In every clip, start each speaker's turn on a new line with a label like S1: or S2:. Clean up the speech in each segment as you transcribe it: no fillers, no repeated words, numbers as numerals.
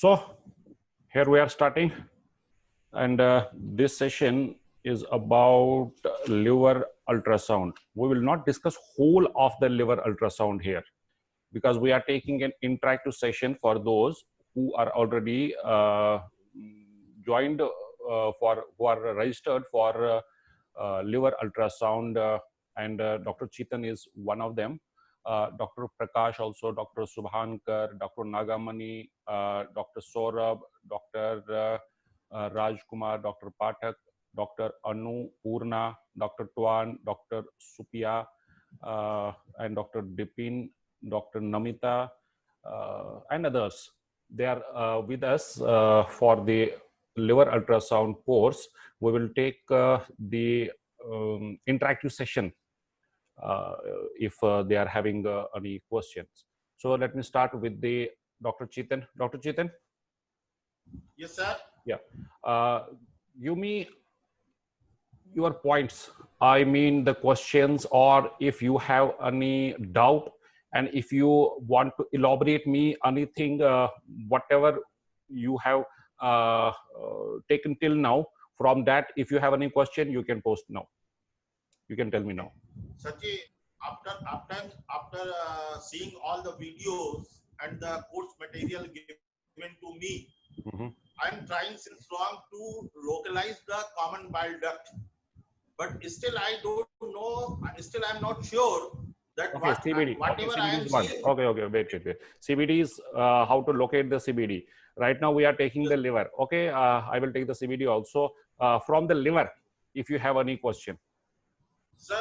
S1: So here we are starting, and this session is about liver ultrasound. We will not discuss whole of the liver ultrasound here because we are taking an interactive session for those who are already joined who are registered for liver ultrasound, and Dr. Chetan is one of them. Dr. Prakash also, Dr. Subhankar, Dr. Nagamani, Dr. Saurabh, Dr. Rajkumar, Dr. Pathak, Dr. Anu Purna, Dr. Tuan, Dr. Supia, and Dr. Dipin, Dr. Namita, and others. They are with us for the liver ultrasound course. We will take the interactive session if they are having any questions. So let me start with the Dr. Chetan. Dr. Chetan?
S2: Yes, sir.
S1: Yeah. Give me your points. I mean the questions, or if you have any doubt, and if you want to elaborate me anything, whatever you have taken till now, from that, if you have any question, you can post now. You can tell me now.
S2: Sachi, after seeing all the videos and the course material given to me, I'm trying since long to localize the common bile duct, but still I don't know. Still, I'm not sure that
S1: CBD.
S2: whatever
S1: CBD
S2: I am
S1: is one.
S2: seeing.
S1: Okay. Wait. CBD is how to locate the CBD. Right now we are taking the liver. Okay, I will take the CBD also from the liver. If you have any question.
S2: Sir,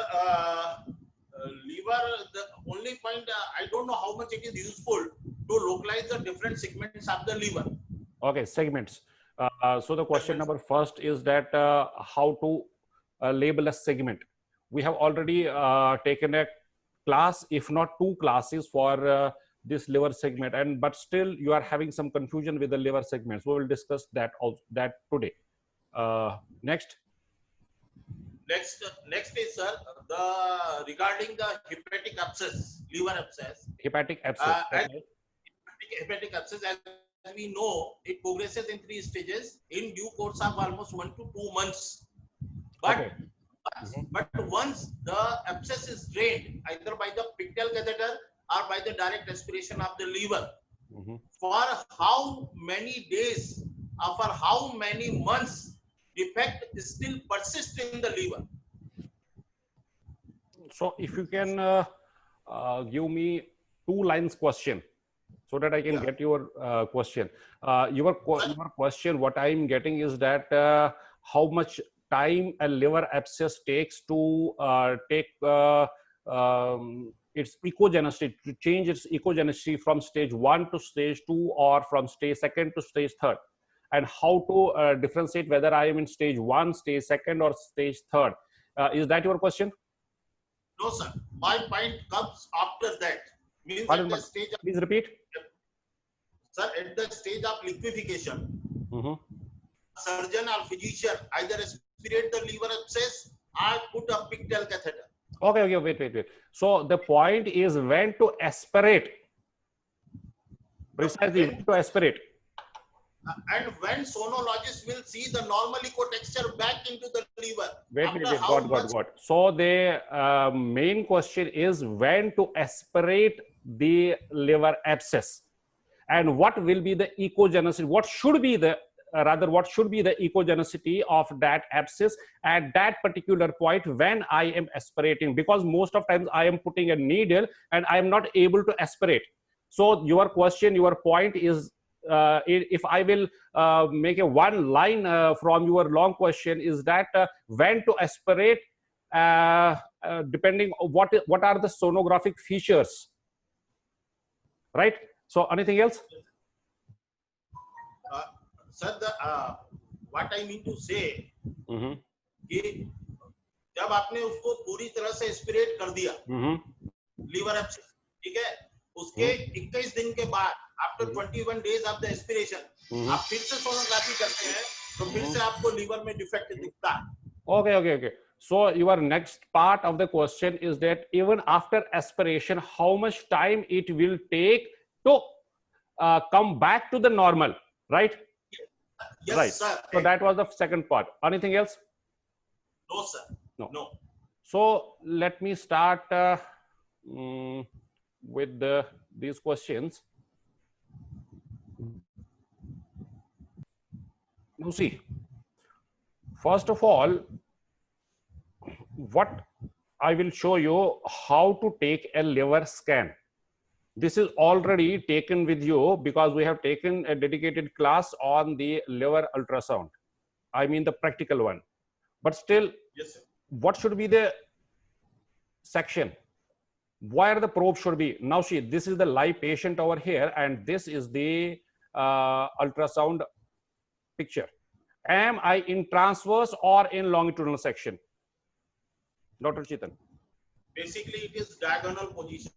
S2: liver, the only point, I don't know how much it is useful to localize the different segments of the liver.
S1: Okay, segments. So the question number first is that how to label a segment. We have already taken a class, if not two classes, for this liver segment, but still you are having some confusion with the liver segments. We will discuss that today. Next
S2: is, sir, regarding the hepatic abscess, liver abscess.
S1: Hepatic abscess.
S2: Hepatic abscess, as we know, it progresses in 3 stages in due course of almost 1 to 2 months. But once the abscess is drained, either by the pictal catheter or by the direct aspiration of the liver, for how many days or for how many months defect still persists in the liver?
S1: So if you can give me 2 lines question so that I can get your question. Your question, what I am getting is that how much time a liver abscess takes to take its echogenicity, to change its echogenicity from stage 1 to stage 2 or from stage 2nd to stage 3rd, and how to differentiate whether I am in stage 1, stage 2nd or stage 3rd. Is that your question?
S2: No, sir. My point comes after that. Means
S1: Pardon,
S2: at the stage of,
S1: please repeat.
S2: Sir, at the stage of liquefaction, surgeon or physician either aspirate the liver abscess or put a pictal catheter.
S1: Okay, wait. So the point is when to aspirate. Precisely, when to aspirate.
S2: And when sonologists will see the normal echo texture back into the liver.
S1: Wait. Got. So the main question is when to aspirate the liver abscess, and what will be the echogenicity? What should be the echogenicity of that abscess at that particular point when I am aspirating? Because most of times I am putting a needle and I am not able to aspirate. So your point is, if I will make a one line from your long question, is that when to aspirate, depending on what are the sonographic features, right? So anything else?
S2: Sir, what I mean to say, कि जब आपने उसको पूरी तरह से aspirate कर दिया liver abscess, ठीक है, उसके 21 दिन के बाद after 21 days of the aspiration आप फिर से सोनोग्राफी करते हैं तो फिर से आपको लिवर में डिफेक्ट दिखता है.
S1: Okay. So your next part of the question is that even after aspiration, how much time it will take to come back to the normal? right?
S2: Yes,
S1: Right.
S2: sir.
S1: So that was the second part. Anything else?
S2: No, sir.
S1: No.
S2: No.
S1: So let me start with these questions. Now see, first of all, what I will show you how to take a liver scan. This is already taken with you because we have taken a dedicated class on the liver ultrasound. I mean the practical one. But still,
S2: Yes, sir.
S1: what should be the section? Where the probe should be? Now see, this is the live patient over here, and this is the ultrasound picture. Am I in transverse or in longitudinal section? Dr. Chetan.
S2: Basically, it is diagonal position.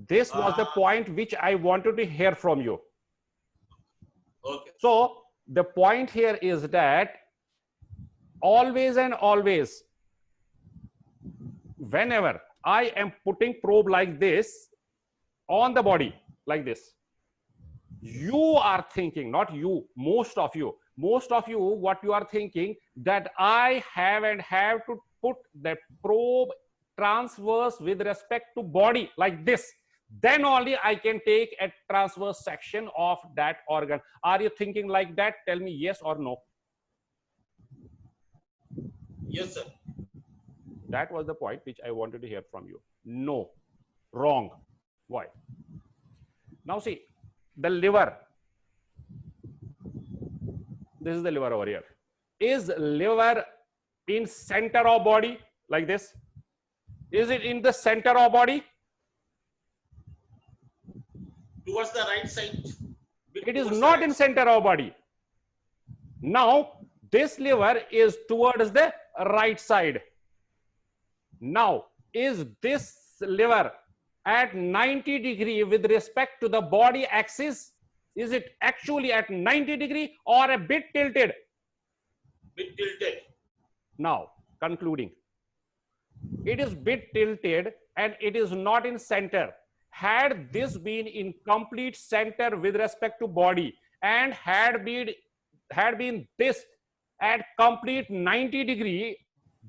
S1: This was the point which I wanted to hear from you.
S2: Okay.
S1: So the point here is that always and always, whenever I am putting probe like this on the body, like this, you are thinking, not you, most of you, what you are thinking, that I have to put the probe transverse with respect to body like this. Then only I can take a transverse section of that organ. Are you thinking like that? Tell me yes or no.
S2: Yes, sir.
S1: That was the point which I wanted to hear from you. No, wrong. Why? Now see, the liver. This is the liver over here. Is liver in center of body like this? Is it in the center of body?
S2: Towards the right side.
S1: It is not in center of body. Now, this liver is towards the right side. Now, is this liver at 90 degree with respect to the body axis? Is it actually at 90 degree or a bit tilted?
S2: Bit tilted.
S1: Now, concluding. It is bit tilted and it is not in center. Had this been in complete center with respect to body and had been this at complete 90 degree,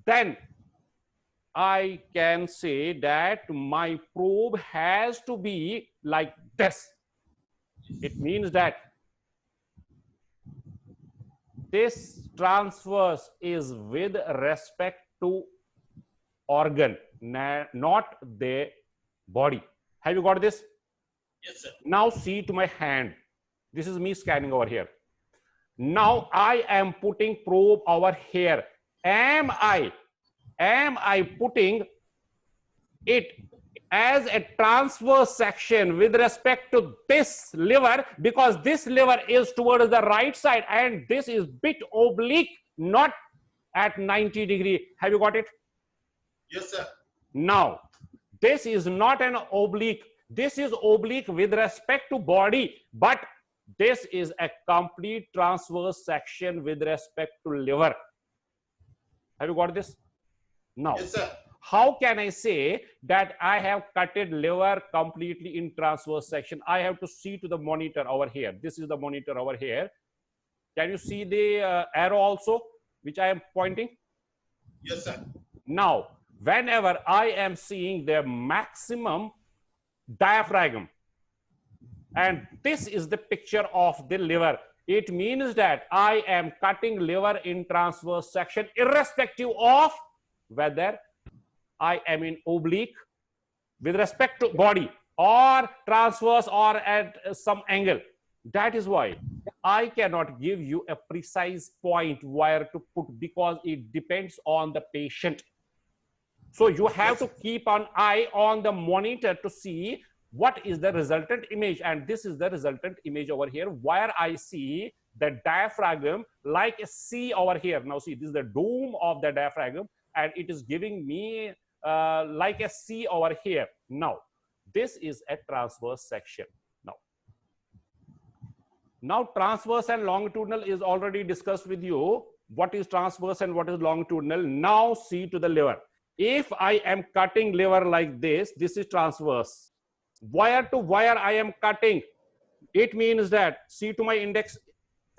S1: then I can say that my probe has to be like this. It means that this transverse is with respect to organ, not the body. Have you got this?
S2: Yes, sir.
S1: Now see to my hand. This is me scanning over here. Now I am putting probe over here. Am I putting it as a transverse section with respect to this liver, because this liver is towards the right side and this is bit oblique, not at 90 degree. Have you got it?
S2: Yes, sir.
S1: Now, this is not an oblique. This is oblique with respect to body, but this is a complete transverse section with respect to liver. Have you got this? Now,
S2: yes, sir.
S1: How can I say that I have cutted liver completely in transverse section? I have to see to the monitor over here. This is the monitor over here. Can you see the arrow also, which I am pointing?
S2: Yes, sir.
S1: Now, whenever I am seeing the maximum diaphragm, and this is the picture of the liver, it means that I am cutting liver in transverse section irrespective of whether I am in oblique with respect to body or transverse or at some angle. That is why I cannot give you a precise point where to put, because it depends on the patient. So you have to keep an eye on the monitor to see what is the resultant image. And this is the resultant image over here, where I see the diaphragm like a C over here. Now see, this is the dome of the diaphragm, and it is giving me like a C over here. Now, this is a transverse section. Now transverse and longitudinal is already discussed with you. What is transverse and what is longitudinal? Now see to the liver. If I am cutting liver like this, this is transverse. Wire to wire I am cutting. It means that, see to my index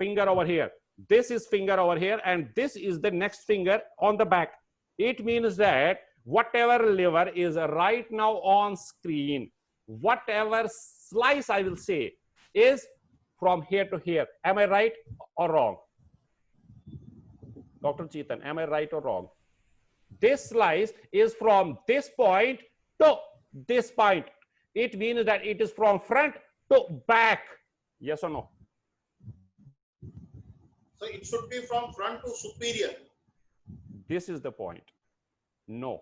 S1: finger over here. This is finger over here, and this is the next finger on the back. It means that whatever liver is right now on screen, whatever slice I will say is from here to here. Am I right or wrong? Dr. Chetan, am I right or wrong? This slice is from this point to this point. It means that it is from front to back. Yes or no?
S2: So it should be from front to superior.
S1: This is the point. No,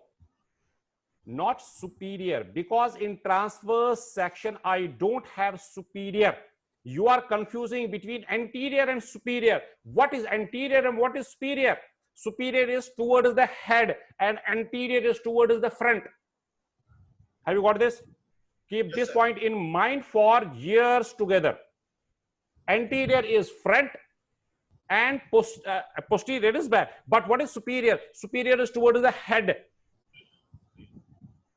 S1: not superior, because in transverse section I don't have superior. You are confusing between anterior and superior. What is anterior and what is superior? Superior is towards the head and anterior is towards the front. Have you got this? Keep
S2: Yes,
S1: this
S2: sir.
S1: point in mind for years together. Anterior is front and posterior is back. But what is superior? Superior is towards the head.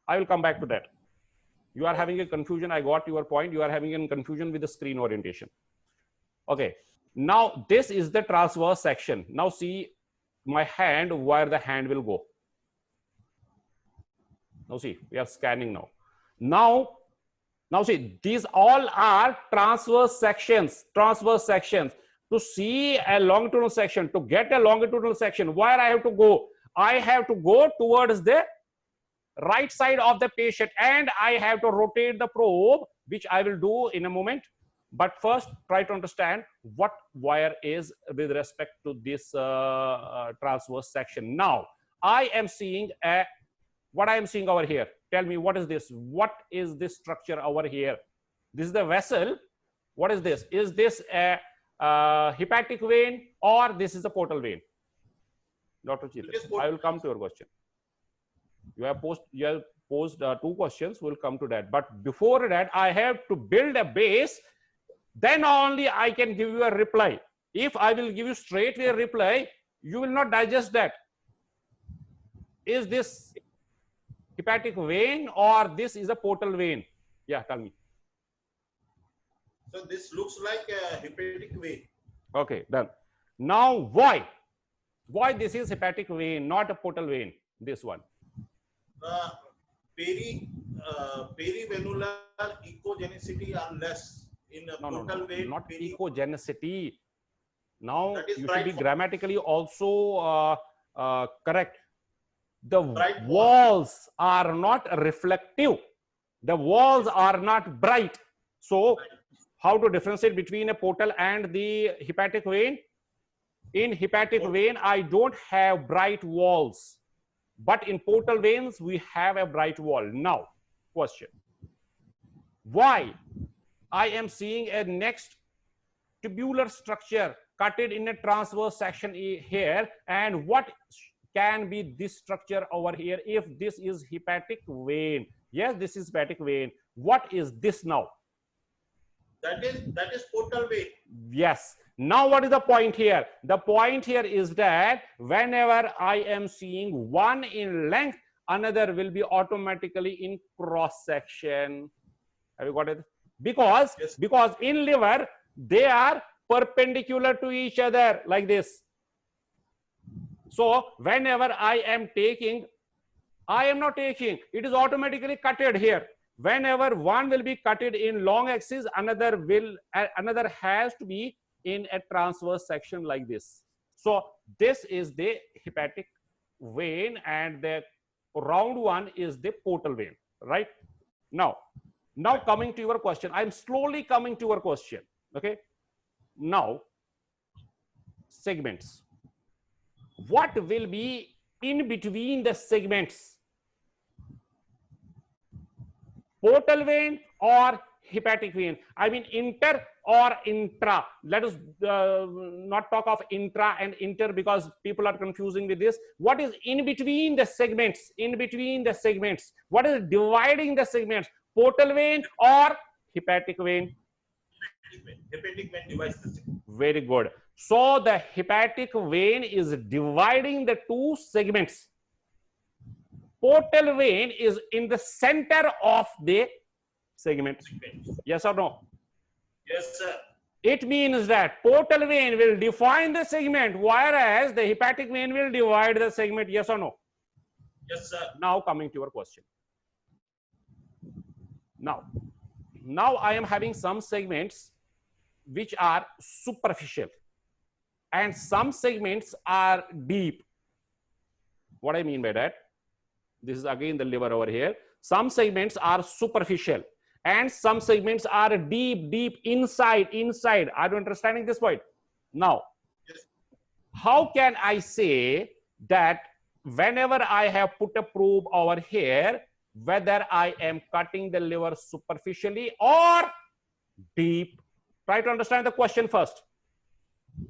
S1: I will come back to that. You are having a confusion. I got your point. You are having a confusion with the screen orientation. Okay. Now this is the transverse section. Now see my hand, where the hand will go. Now see, we are scanning now. Now see, these all are transverse sections. Transverse sections. To see a longitudinal section, to get a longitudinal section, where I have to go? I have to go towards the right side of the patient, and I have to rotate the probe, which I will do in a moment. But first, try to understand what wire is with respect to this transverse section. Now, I am seeing what I am seeing over here. Tell me, what is this? What is this structure over here? This is the vessel. What is this? Is this a hepatic vein or this is a portal vein? Dr. Chetan, I will come to your question. You have posed two questions. We'll come to that. But before that, I have to build a base. Then only I can give you a reply. If I will give you straight a reply, you will not digest that. Is this hepatic vein or this is a portal vein? Yeah, tell me.
S2: So this looks like a hepatic vein.
S1: Okay, done. Now why? Why this is hepatic vein, not a portal vein? This one.
S2: Perivenular echogenicity are less in a portal vein.
S1: Not echogenicity. Now you should be
S2: bright
S1: grammatically also correct. The walls are not reflective. The walls are not bright. So how to differentiate between a portal and the hepatic vein? In hepatic vein, I don't have bright walls. But in portal veins, we have a bright wall. Now, question. Why I am seeing a next tubular structure cutted in a transverse section here, and what can be this structure over here if this is hepatic vein? Yes, this is hepatic vein. What is this now?
S2: That is portal vein.
S1: Yes. Now what is the point here? The point here is that whenever I am seeing one in length, another will be automatically in cross section. Have you got it? Because in liver they are perpendicular to each other like this. So whenever I am taking, I am not taking, it is automatically cutted here. Whenever one will be cutted in long axis, another has to be in a transverse section like this. So this is the hepatic vein and the round one is the portal vein, right? Now coming to your question, I'm slowly coming to your question. Okay. Now, segments. What will be in between the segments? Portal vein or hepatic vein? I mean inter or intra. Let us not talk of intra and inter because people are confusing with this. What is in between the segments? In between the segments. What is dividing the segments? Portal vein or hepatic vein?
S2: Hepatic vein divides the segment.
S1: Very good. So the hepatic vein is dividing the two segments. Portal vein is in the center of the segment. Yes or no?
S2: Yes, sir.
S1: It means that portal vein will define the segment, whereas the hepatic vein will divide the segment. Yes or no?
S2: Yes, sir.
S1: Now coming to your question. Now I am having some segments which are superficial and some segments are deep. What I mean by that? This is again the liver over here. Some segments are superficial and some segments are deep inside. Are you understanding this point? Now, how can I say that whenever I have put a probe over here, whether I am cutting the liver superficially or deep? Try to understand the question first.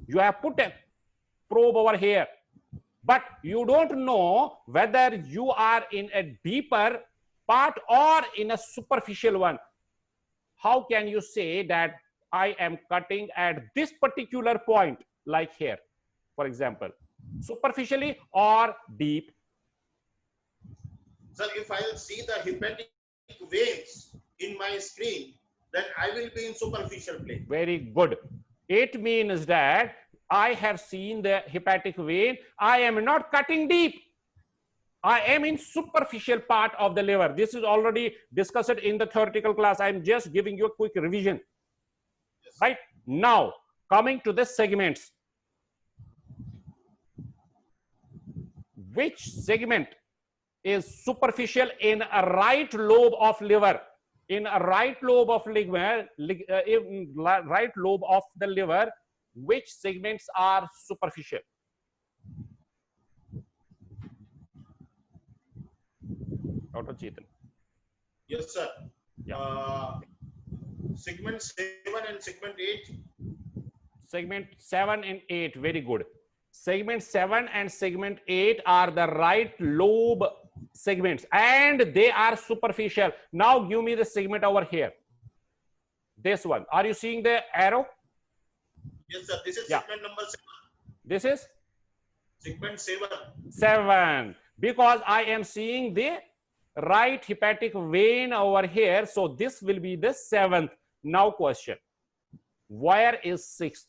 S1: You have put a probe over here, but you don't know whether you are in a deeper part or in a superficial one. How can you say that I am cutting at this particular point, like here, for example, superficially or deep?
S2: Sir, if I will see the hepatic veins in my screen, then I will be in superficial plane.
S1: Very good. It means that I have seen the hepatic vein. I am not cutting deep. I am in superficial part of the liver. This is already discussed in the theoretical class. I am just giving you a quick revision. Yes. Right? Now, coming to the segments. Which segment is superficial in a right lobe of liver? In a right lobe of liver, right lobe of the liver, which segments are superficial? Dr. Chetan.
S2: Yes, sir.
S1: Yeah.
S2: Segment 7 and segment 8.
S1: Segment 7 and 8, very good. Segment 7 and segment 8 are the right lobe segments and they are superficial. Now give me the segment over here. This one. Are you seeing the arrow?
S2: Yes, sir. This is segment number 7.
S1: This is?
S2: Segment 7.
S1: 7. Because I am seeing the right hepatic vein over here. So this will be the 7th. Now question. Where is 6th?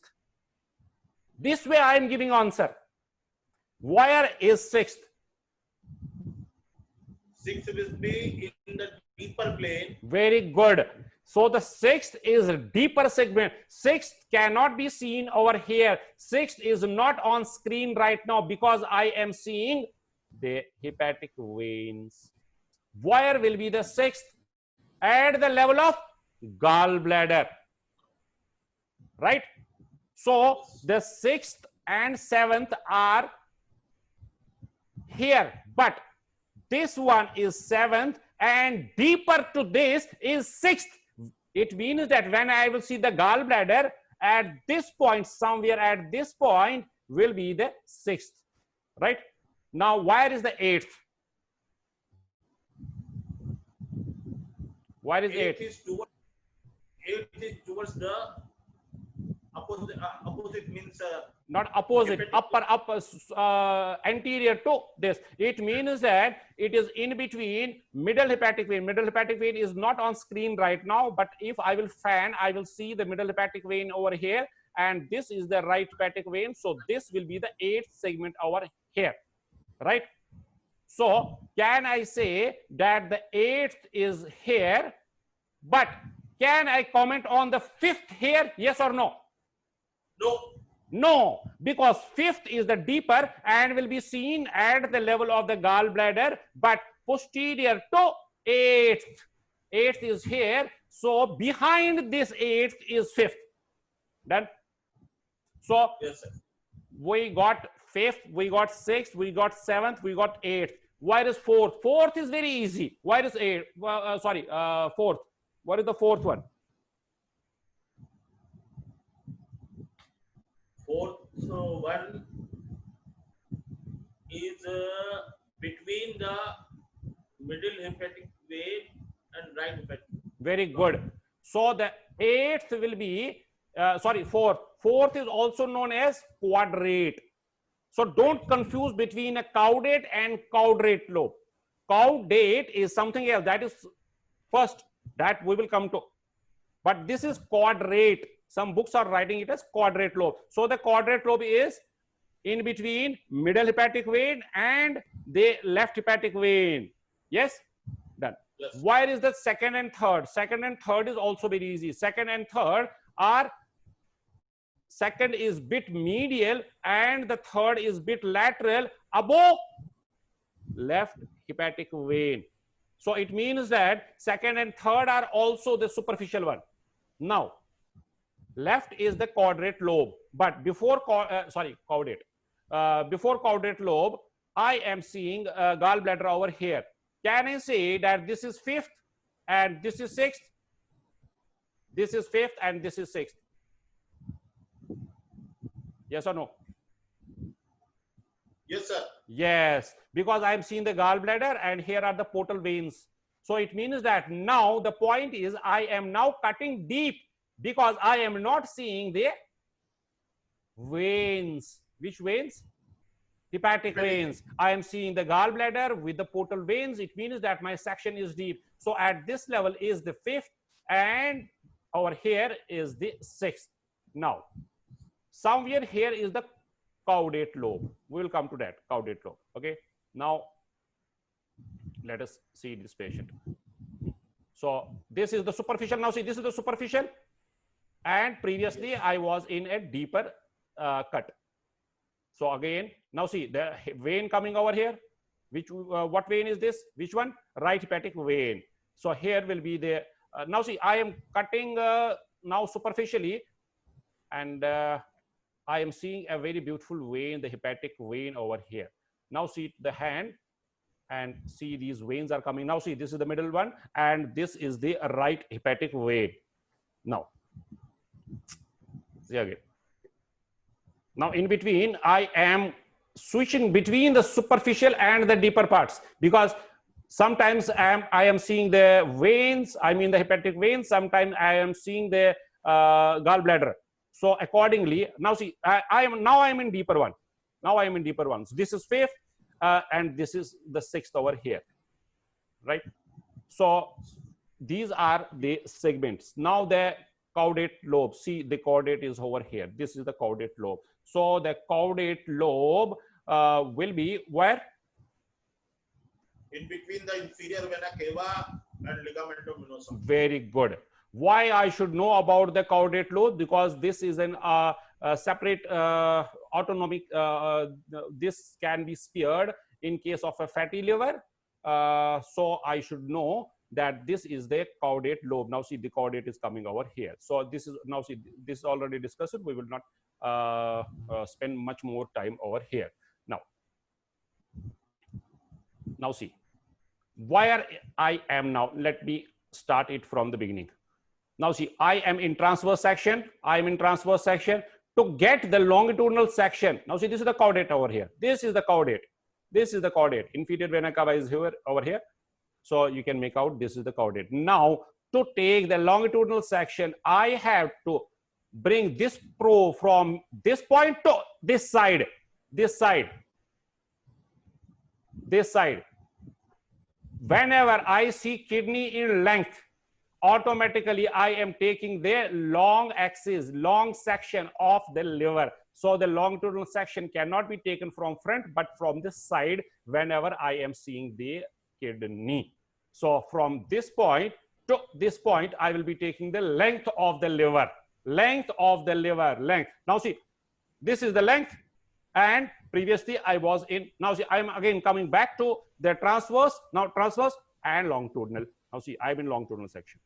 S1: This way I am giving answer. Where is 6th?
S2: 6th will be in the deeper plane.
S1: Very good. So the 6th is a deeper segment. 6th cannot be seen over here. 6th is not on screen right now because I am seeing the hepatic veins. Where will be the 6th? At the level of gallbladder. Right? So the 6th and 7th are here, but this one is 7th and deeper to this is 6th. It means that when I will see the gallbladder at this point, somewhere at this point will be the 6th, right? Now, where is the 8th? Where is 8th?
S2: 8th is towards the opposite means
S1: not opposite, anterior to this. It means that it is in between middle hepatic vein. Middle hepatic vein is not on screen right now, but if I will fan, I will see the middle hepatic vein over here, and this is the right hepatic vein. So this will be the 8th segment over here, right? So can I say that the 8th is here, but can I comment on the 5th here? Yes or no?
S2: No.
S1: No, because 5th is the deeper and will be seen at the level of the gallbladder, but posterior to 8th. 8th is here. So behind this 8th is 5th. Done? So
S2: yes, sir.
S1: We got 5th, we got 6th, we got 7th, we got 8th. Where is 4th? 4th is very easy. Where is 8th? 4th. What is the 4th one?
S2: 4th one is between the middle hepatic vein and right hepatic.
S1: Very good. So the 8th will be, 4th. 4th is also known as quadrate. So don't confuse between a caudate and caudate lobe. Caudate is something else. That is first, that we will come to. But this is quadrate. Some books are writing it as quadrate lobe. So the quadrate lobe is in between middle hepatic vein and the left hepatic vein. Yes, done.
S2: Yes.
S1: Where is the second and third? Second and third is also very easy. Second and third are, second is bit medial and the third is bit lateral above left hepatic vein. So it means that second and third are also the superficial one. Now, left is the quadrate lobe, but before caudate. Before caudate lobe, I am seeing gallbladder over here. Can I say that this is fifth and this is sixth? This is fifth and this is sixth. Yes or no?
S2: Yes, sir.
S1: Yes, because I am seeing the gallbladder and here are the portal veins. So it means that now the point is I am now cutting deep because I am not seeing the veins. Which veins? Hepatic veins. I am seeing the gallbladder with the portal veins. It means that my section is deep. So at this level is the fifth and over here is the sixth. Now, somewhere here is the caudate lobe. We will come to that, caudate lobe. Okay. Now, let us see this patient. So this is the superficial. Now see, this is the superficial. And previously I was in a deeper cut. So again, now see the vein coming over here. Which what vein is this? Which one? Right hepatic vein. So here will be the now see I am cutting now superficially, and I am seeing a very beautiful vein, the hepatic vein over here. Now see the hand and see these veins are coming. Now see this is the middle one and this is the right hepatic vein. Now see again. Now in between I am switching between the superficial and the deeper parts, because sometimes I am seeing the veins, I mean the hepatic veins, sometimes I am seeing the gallbladder. So accordingly, now see I am in deeper one. Now I am in deeper ones. This is fifth and this is the sixth over here, right? So these are the segments. Now the caudate lobe, see the caudate is over here. This is the caudate lobe. So the caudate lobe will be where?
S2: In between the inferior vena cava and ligamentum venosus.
S1: Very good. Why I should know about the caudate lobe? Because this is an separate autonomic, this can be spared in case of a fatty liver. So I should know that this is the caudate lobe. Now see the caudate is coming over here. So this is, now see this is already discussed. We will not spend much more time over here. Now see where I am now. Let me start it from the beginning. Now see, I am in transverse section. I am in transverse section. To get the longitudinal section, now see this is the caudate over here. This is the caudate. This is the caudate. Inferior vena cava is here over here. So you can make out this is the caudate. Now to take the longitudinal section, I have to bring this probe from this point to this side, this side, this side. Whenever I see kidney in length, automatically I am taking the long axis, long section of the liver. So the longitudinal section cannot be taken from front, but from this side whenever I am seeing the kidney. So from this point to this point, I will be taking the length of the liver, length of the liver, length. Now see, this is the length, and previously I was in, now see, I am again coming back to the transverse, now transverse and longitudinal. Now see, I am in longitudinal section.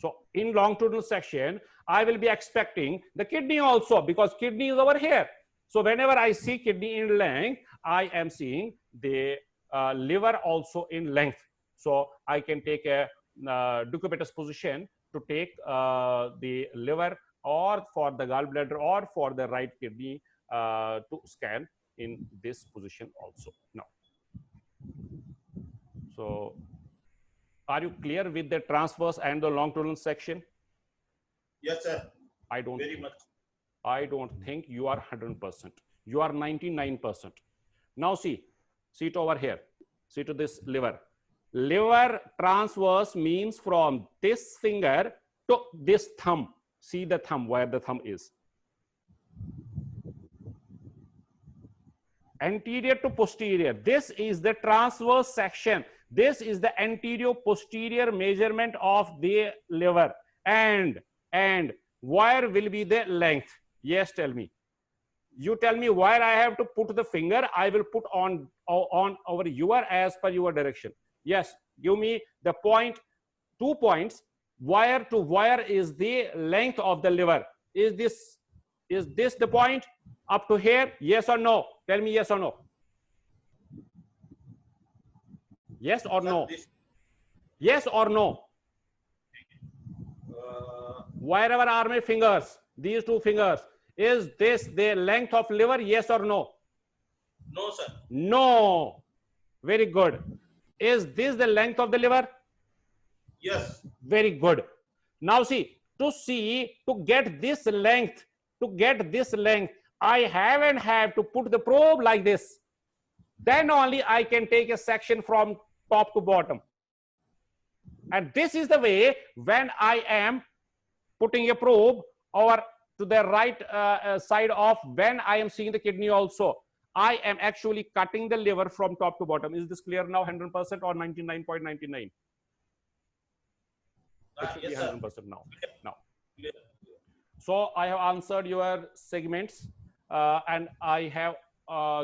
S1: So in longitudinal section, I will be expecting the kidney also, because kidney is over here. So whenever I see kidney in length, I am seeing the liver also in length. So I can take a decubitus position to take the liver, or for the gallbladder, or for the right kidney to scan in this position also. Now, so are you clear with the transverse and the longitudinal section?
S2: Yes, sir.
S1: I don't
S2: Very much.
S1: I don't think you are 100%. You are 99%. Now see it over here. See to this liver. Liver transverse means from this finger to this thumb. See the thumb, where the thumb is. Anterior to posterior. This is the transverse section. This is the anterior posterior measurement of the liver. And where will be the length? Yes, tell me. You tell me where I have to put the finger. I will put on over your as per your direction. Yes, give me the point, 2 points. Wire to wire is the length of the liver. Is this the point up to here? Yes or no? Tell me yes or no. Yes or no? Yes or no? Wherever are my fingers, these 2 fingers, is this the length of liver? Yes or no?
S2: No, sir.
S1: No. Very good. Is this the length of the liver?
S2: Yes.
S1: Very good. Now see, to get this length, I have to put the probe like this. Then only I can take a section from top to bottom. And this is the way when I am putting a probe or to the right side of when I am seeing the kidney also. I am actually cutting the liver from top to bottom. Is this clear now, 100% or 99.99?
S2: Yes,
S1: 100% now. So I have answered your segments and I have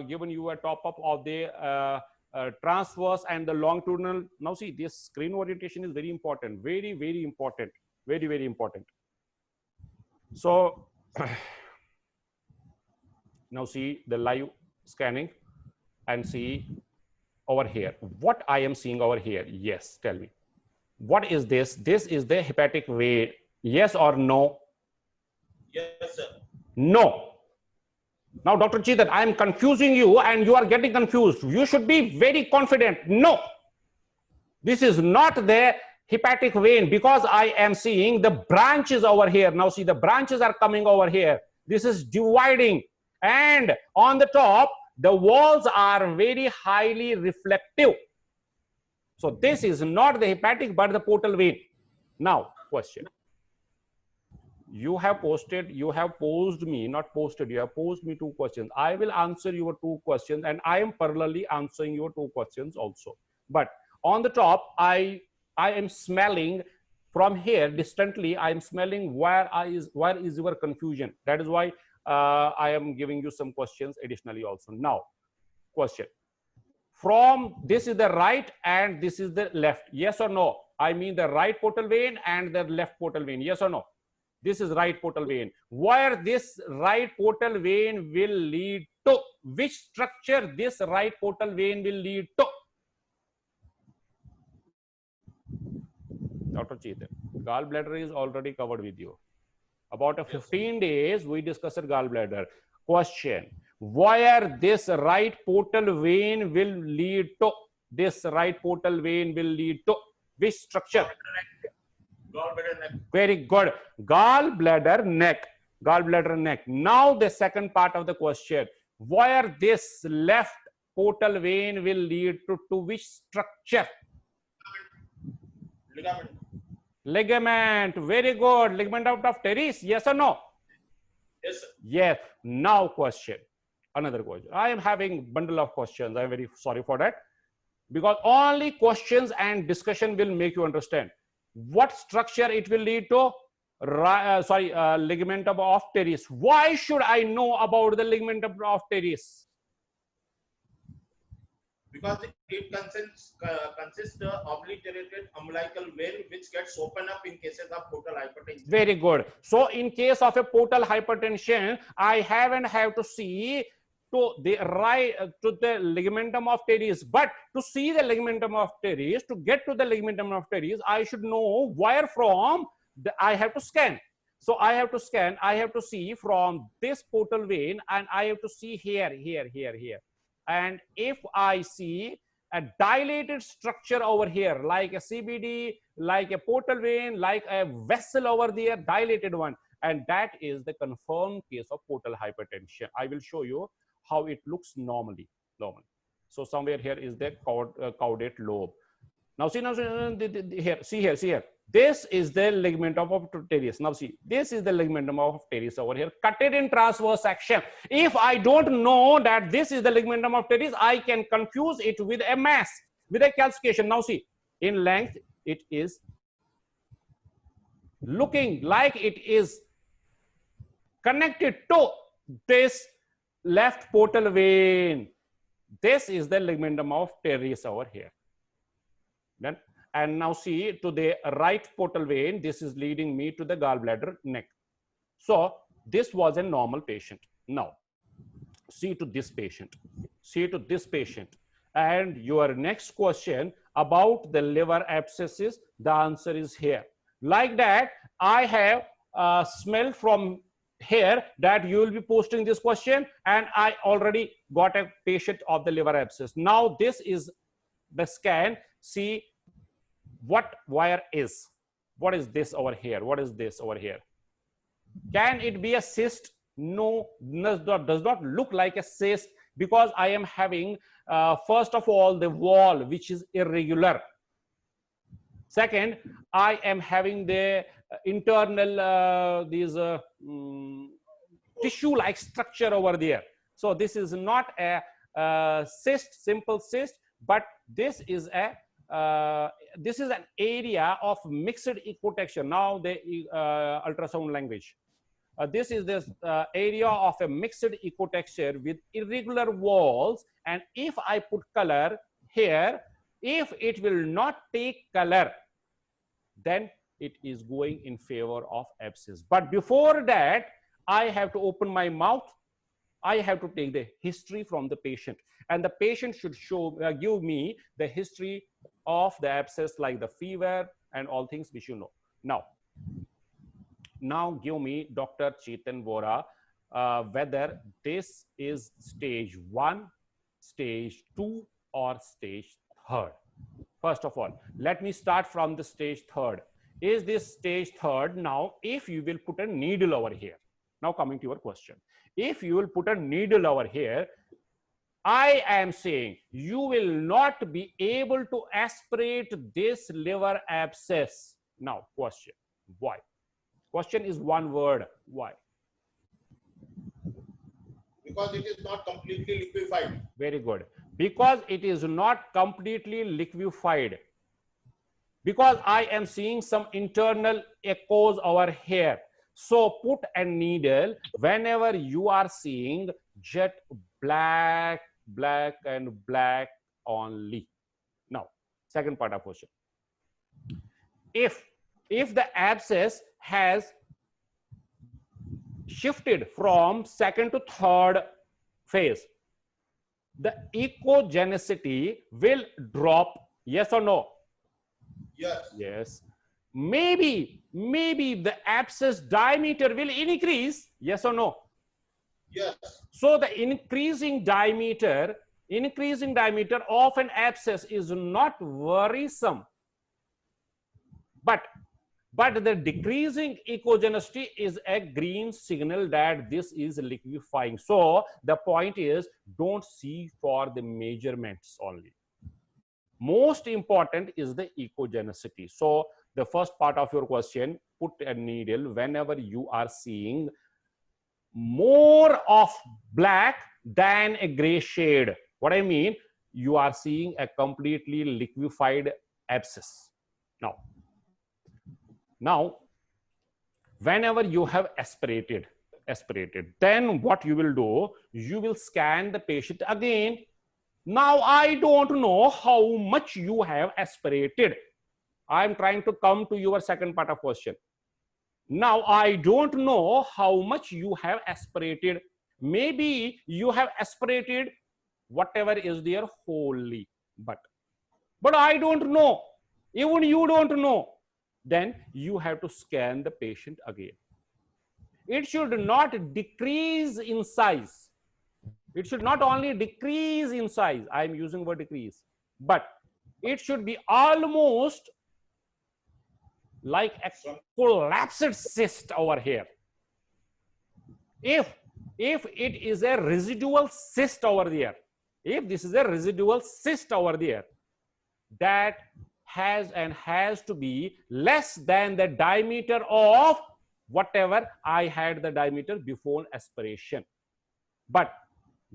S1: given you a top up of the transverse and the longitudinal. Now see, this screen orientation is very important, very, very important, very, very important. So now see the live scanning and see over here what I am seeing over here. Yes, tell me, what is this? This is the hepatic vein. Yes or no?
S2: Yes, sir.
S1: No. Now, Dr. Chetan, I am confusing you and you are getting confused. You should be very confident. No, this is not the hepatic vein because I am seeing the branches over here. Now see, the branches are coming over here. This is dividing, and on the top, the walls are very highly reflective. So this is not the hepatic, but the portal vein. Now, question. You have posed me 2 questions. I will answer your 2 questions and I am parallelly answering your 2 questions also. But on the top, I am smelling from here distantly. I am smelling where is your confusion. That is why I am giving you some questions additionally also. Now, question. From this is the right and this is the left. Yes or no? I mean the right portal vein and the left portal vein. Yes or no? This is right portal vein. Where this right portal vein will lead to? Which structure this right portal vein will lead to? Dr. Chetan, gallbladder is already covered with you. About 15 days, we discussed gallbladder. Question. Where this right portal vein will lead to? This right portal vein will lead to which structure?
S2: Gallbladder neck.
S1: Very good. Gallbladder neck. Gallbladder neck. Now the second part of the question. Where this left portal vein will lead to which structure?
S2: Ligament.
S1: Ligament. Very good. Ligament of teres. Yes or no?
S2: Yes, sir.
S1: Yes. Now question. Another question. I am having bundle of questions. I am very sorry for that. Because only questions and discussion will make you understand. What structure it will lead to? Ligament of teres. Why should I know about the ligament of teres?
S2: Because it consists obliterated umbilical vein which gets open up in cases of portal hypertension.
S1: Very good. So in case of a portal hypertension, I have to see to the right to the ligamentum of teres. But to see the ligamentum of teres, to get to the ligamentum of teres, I should know where from I have to scan. So I have to scan. I have to see from this portal vein, and I have to see here. And if I see a dilated structure over here, like a CBD, like a portal vein, like a vessel over there, dilated one, and that is the confirmed case of portal hypertension. I will show you how it looks normally. So somewhere here is the caudate lobe. Now see, here, see here. This is the ligamentum of teres. Now see, this is the ligamentum of teres over here, cut it in transverse section. If I don't know that this is the ligamentum of teres, I can confuse it with a mass, with a calcification. Now see, in length, it is looking like it is connected to this left portal vein. This is the ligamentum of teres over here. Then, and now see, to the right portal vein, this is leading me to the gallbladder neck. So this was a normal patient. Now see to this patient, see to this patient. And your next question about the liver abscesses, the answer is here. Like that, I have smelled from here that you will be posting this question, and I already got a patient of the liver abscess. Now this is the scan. See what wire is. What is this over here? What is this over here? Can it be a cyst? No, does not look like a cyst, because I am having first of all the wall which is irregular. Second, I am having the internal tissue-like structure over there. So this is not a cyst, simple cyst, but this is a this is an area of mixed ecotexture. Now the ultrasound language. This is this area of a mixed ecotexture with irregular walls, and if I put color here, if it will not take color, then it is going in favor of abscess. But before that, I have to open my mouth. I have to take the history from the patient, and the patient should give me the history of the abscess, like the fever and all things which you know. Now give me, Dr. Chetan Vora, whether this is stage 1, stage 2, or stage 3. First of all, let me start from the stage 3. Is this stage 3? Now, if you will put a needle over here, now coming to your question, if you will put a needle over here, I am saying you will not be able to aspirate this liver abscess. Now, question, why? Question is one word, why?
S2: Because it is not completely liquefied.
S1: Very good. Because it is not completely liquefied. Because I am seeing some internal echoes over here. So put a needle whenever you are seeing jet black, black, and black only. Now, second part of question. If the abscess has shifted from second to third phase, the echogenicity will drop, yes or no?
S2: Yes.
S1: Yes. Maybe the abscess diameter will increase, yes or no?
S2: Yes. So
S1: the increasing diameter of an abscess is not worrisome, but the decreasing echogenicity is a green signal that this is liquefying. So the point is, don't see for the measurements only. Most important is the echogenicity. So the first part of your question, put a needle whenever you are seeing more of black than a gray shade. What I mean, you are seeing a completely liquefied abscess. Now, whenever you have aspirated, then what you will do, you will scan the patient again. Now, I don't know how much you have aspirated. I'm trying to come to your second part of question. Now, I don't know how much you have aspirated. Maybe you have aspirated whatever is there wholly, but I don't know. Even you don't know. Then you have to scan the patient again. It should not decrease in size. It should not only decrease in size, I am using word decrease, but it should be almost like a collapsed cyst over here. If it is a residual cyst over there, if this is a residual cyst over there that has to be less than the diameter of whatever I had the diameter before aspiration. But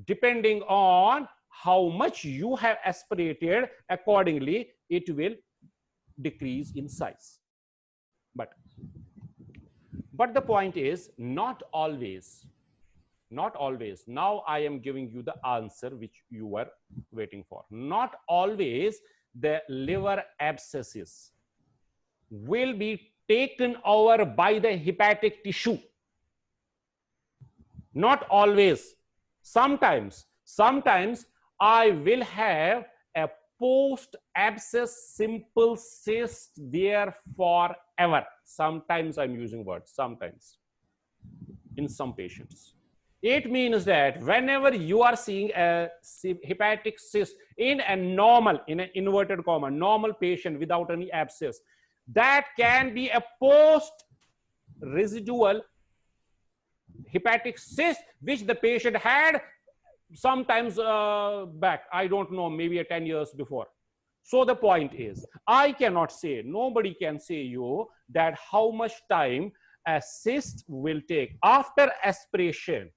S1: depending on how much you have aspirated, accordingly it will decrease in size. But the point is, not always. Now I am giving you the answer which you were waiting for. Not always the liver abscesses will be taken over by the hepatic tissue. Not always. Sometimes I will have a post abscess simple cyst there forever. Sometimes I'm using words, sometimes, in some patients. It means that whenever you are seeing a hepatic cyst in a normal, in an inverted comma, normal patient without any abscess, that can be a post residual hepatic cyst which the patient had sometimes back, I don't know, maybe 10 years before. So the point is, I cannot say, nobody can say you that how much time a cyst will take after aspiration,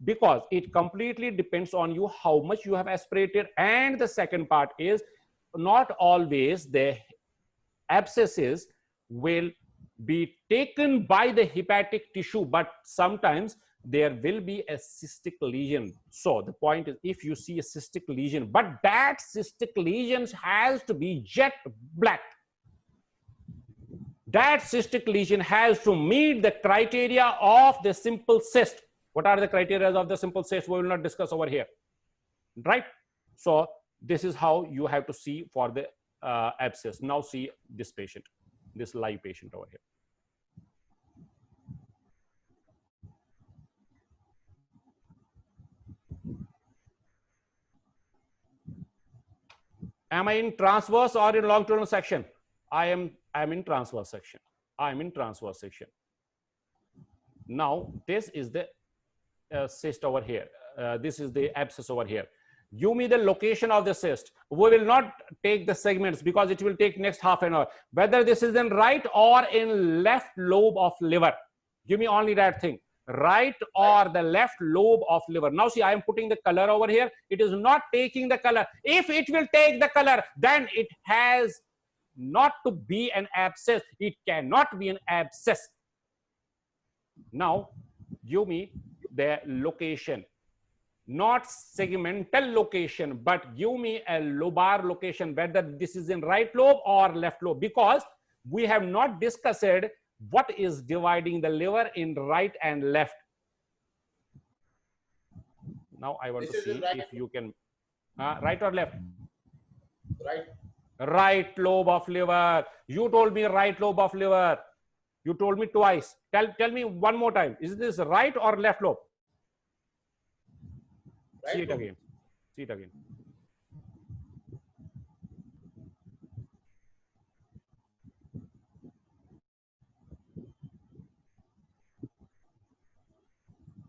S1: because it completely depends on you how much you have aspirated. And the second part is, not always the abscesses will be taken by the hepatic tissue, but sometimes there will be a cystic lesion. So the point is, if you see a cystic lesion, but that cystic lesion has to be jet black, that cystic lesion has to meet the criteria of the simple cyst. What are the criteria of the simple cyst? We will not discuss over here, right? So this is how you have to see for the abscess. Now see this patient, this live patient over here. Am I in transverse or in longitudinal section? I am in transverse section. I am in transverse section. Now this is the cyst over here. This is the abscess over here. Give me the location of the cyst. We will not take the segments because it will take next half an hour. Whether this is in right or in left lobe of liver. Give me only that thing. Right or the left lobe of liver. Now see, I am putting the color over here. It is not taking the color. If it will take the color, then it has not to be an abscess. It cannot be an abscess. Now give me the location, not segmental location, but give me a lobar location, whether this is in right lobe or left lobe, because we have not discussed what is dividing the liver in right and left. Now I want to see if you can, right or left?
S2: Right.
S1: Right lobe of liver. You told me right lobe of liver. You told me twice. Tell me one more time. Is this right or left lobe?
S2: Right
S1: See it
S2: lobe.
S1: again. See it again.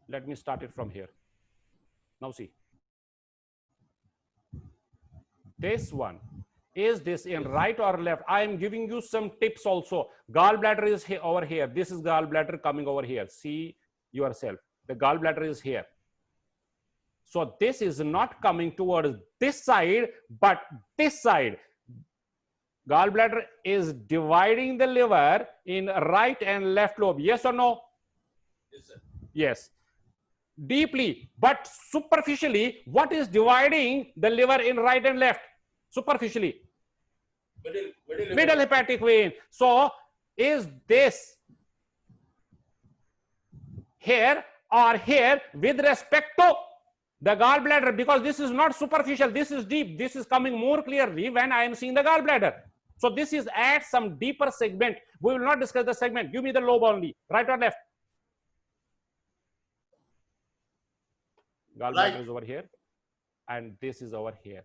S1: Let me start it from here. Now see. This one. Is this in right or left? I am giving you some tips also. Gallbladder is over here. This is gallbladder coming over here. See yourself. The gallbladder is here. So this is not coming towards this side, but this side. Gallbladder is dividing the liver in right and left lobe. Yes or no?
S2: Yes, sir.
S1: Yes. Deeply, but superficially, what is dividing the liver in right and left? Superficially. Middle hepatic vein. So is this here or here with respect to the gallbladder? Because this is not superficial, this is deep. This is coming more clearly when I am seeing the gallbladder. So this is at some deeper segment. We will not discuss the segment. Give me the lobe only. Right or left? Gallbladder
S2: Right.
S1: is over here and this is over here.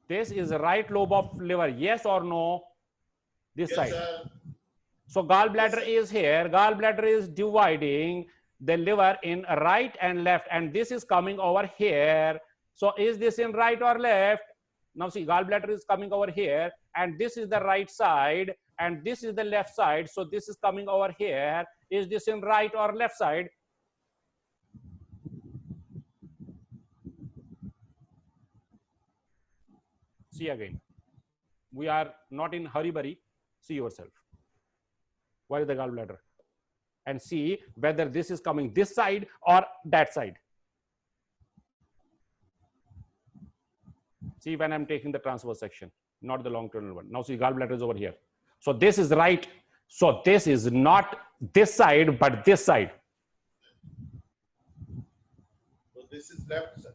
S1: This is the right lobe of liver. Yes or no? This
S2: Yes,
S1: side.
S2: sir.
S1: So gallbladder is here. Gallbladder is dividing the liver in right and left, and this is coming over here. So is this in right or left? Now see, gallbladder is coming over here, and this is the right side, and this is the left side. So this is coming over here. Is this in right or left side? See again. We are not in hurry-burry. See yourself. Where is the gallbladder? And see whether this is coming this side or that side. See, when I'm taking the transverse section, not the longitudinal one. Now see, gallbladder is over here. So this is right. So this is not this side, but this side.
S2: So this is left, sir.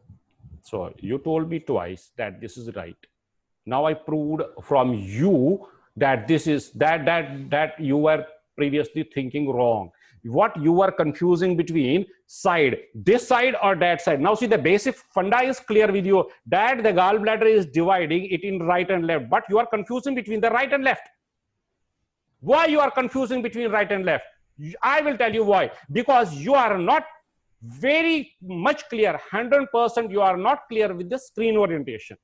S1: So you told me twice that this is right. Now I proved from you that this is that you were previously thinking wrong. What you were confusing between side, this side or that side. Now see, the basic funda is clear with you that the gallbladder is dividing it in right and left, but you are confusing between the right and left. Why you are confusing between right and left? I will tell you why. Because you are not very much clear, 100% you are not clear with the screen orientation.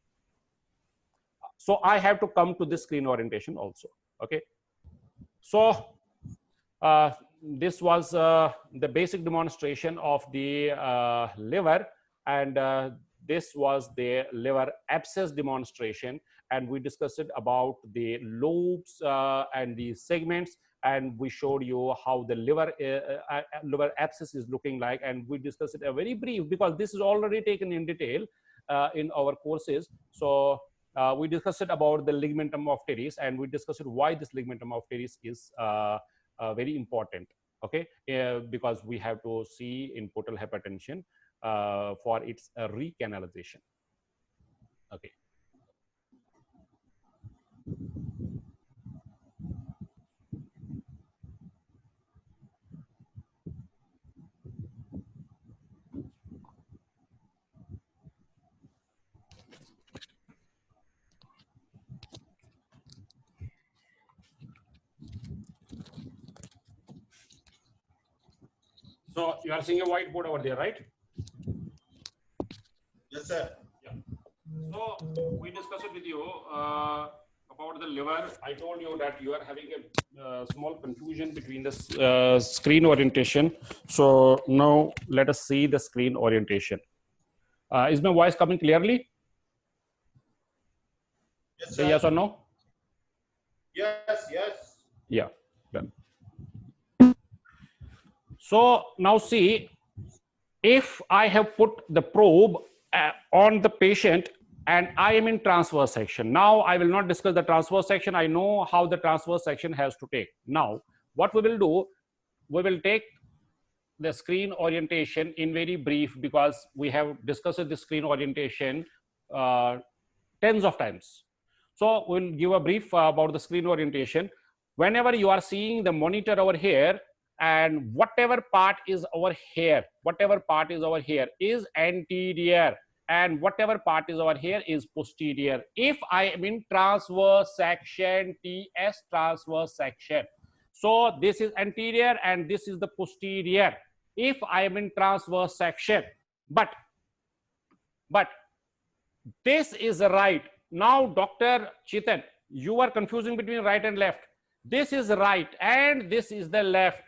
S1: So I have to come to this screen orientation also. Okay. So this was the basic demonstration of the liver, and this was the liver abscess demonstration, and we discussed about the lobes and the segments, and we showed you how the liver abscess is looking like, and we discussed it a very brief because this is already taken in detail in our courses. So we discussed about the ligamentum of teres, and we discussed why this ligamentum of teres is very important. Okay, because we have to see in portal hypertension for its recanalization. Okay. So you are seeing a whiteboard over there, right?
S2: Yes, sir.
S1: Yeah. So we discussed it with you about the liver. I told you that you are having a small confusion between the screen orientation. So now let us see the screen orientation. Is my voice coming clearly?
S2: Yes,
S1: Say
S2: sir.
S1: yes or no?
S2: Yes, yes.
S1: Yeah, done. So now see, if I have put the probe on the patient and I am in transverse section. Now I will not discuss the transverse section. I know how the transverse section has to take. Now what we will do, we will take the screen orientation in very brief because we have discussed the screen orientation tens of times. So we'll give a brief about the screen orientation. Whenever you are seeing the monitor over here, and whatever part is over here is anterior, and whatever part is over here is posterior. If I am in transverse section, TS transverse section, so this is anterior and this is the posterior. If I am in transverse section, but this is right. Now, Dr. Chetan, you are confusing between right and left. This is right and this is the left.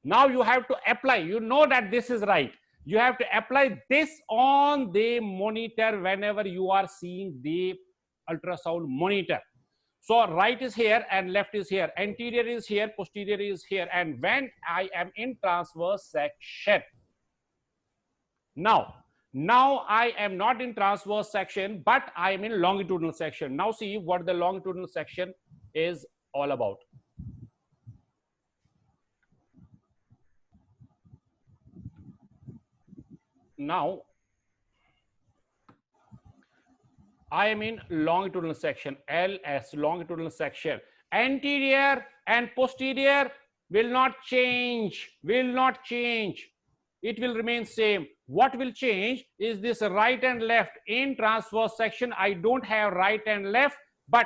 S1: Now you have to apply, you know that this is right. You have to apply this on the monitor whenever you are seeing the ultrasound monitor. So right is here and left is here, anterior is here, posterior is here, and when I am in transverse section, now I am not in transverse section, but I am in longitudinal section. Now see what the longitudinal section is all about. Now I am in longitudinal section, LS, longitudinal section. Anterior and posterior will not change, it will remain same. What will change is this right and left. In transverse section I don't have right and left, but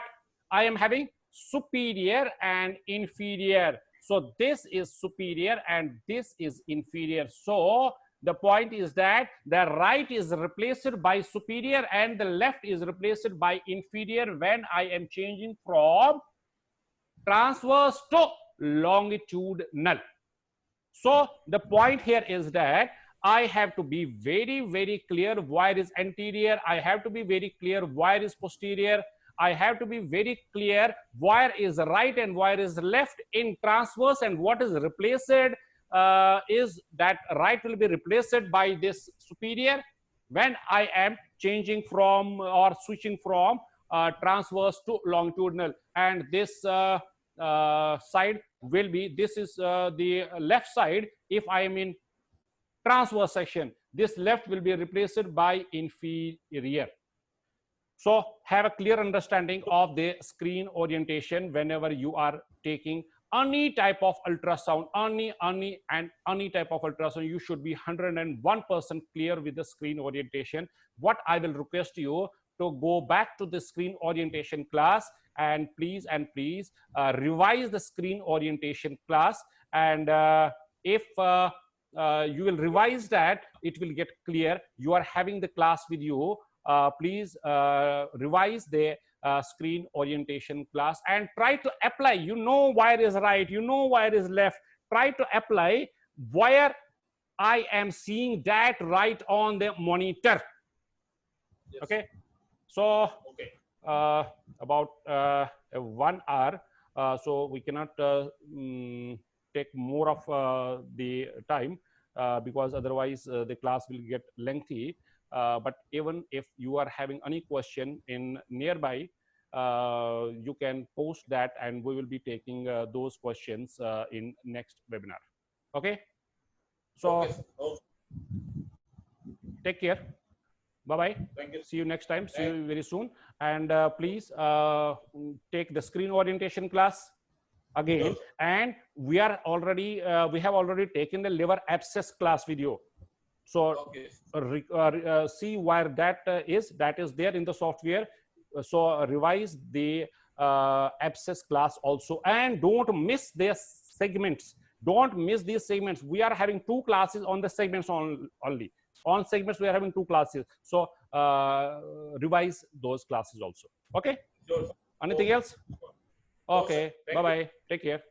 S1: I am having superior and inferior. So this is superior and this is inferior. So The point is that the right is replaced by superior and the left is replaced by inferior when I am changing from transverse to longitudinal. So the point here is that I have to be very, very clear where is anterior. I have to be very clear where is posterior. I have to be very clear where is right and where is left in transverse, and what is replaced is that right will be replaced by this superior when I am changing from or switching from transverse to longitudinal, and this side will be, this is the left side. If I am in transverse section, this left will be replaced by inferior. So have a clear understanding of the screen orientation whenever you are taking any type of ultrasound, any type of ultrasound. You should be 101% clear with the screen orientation. What I will request you to go back to the screen orientation class and please revise the screen orientation class, and if you will revise that, it will get clear. You are having the class with you. Please revise the screen orientation class and try to apply. You know where is right, you know where is left. Try to apply where I am seeing that right on the monitor.
S2: Yes.
S1: Okay. So
S2: Okay.
S1: about 1 hour, so we cannot take more of the time because otherwise the class will get lengthy. But even if you are having any question in nearby, you can post that and we will be taking those questions in next webinar. Okay. So
S2: Okay. Okay.
S1: take care. Bye-bye.
S2: Thank you.
S1: See you next time. See you very soon. And please take the screen orientation class again.
S2: Sure.
S1: And we are already, we have already taken the liver abscess class video. So
S2: Okay.
S1: see where that is there in the software. So revise the abscess class also, and don't miss their segments. Don't miss these segments. We are having 2 classes on the segments only. On segments, we are having 2 classes. So revise those classes also. Okay.
S2: Sure.
S1: Anything else? Okay.
S2: Thank you.
S1: Bye-bye. Take care.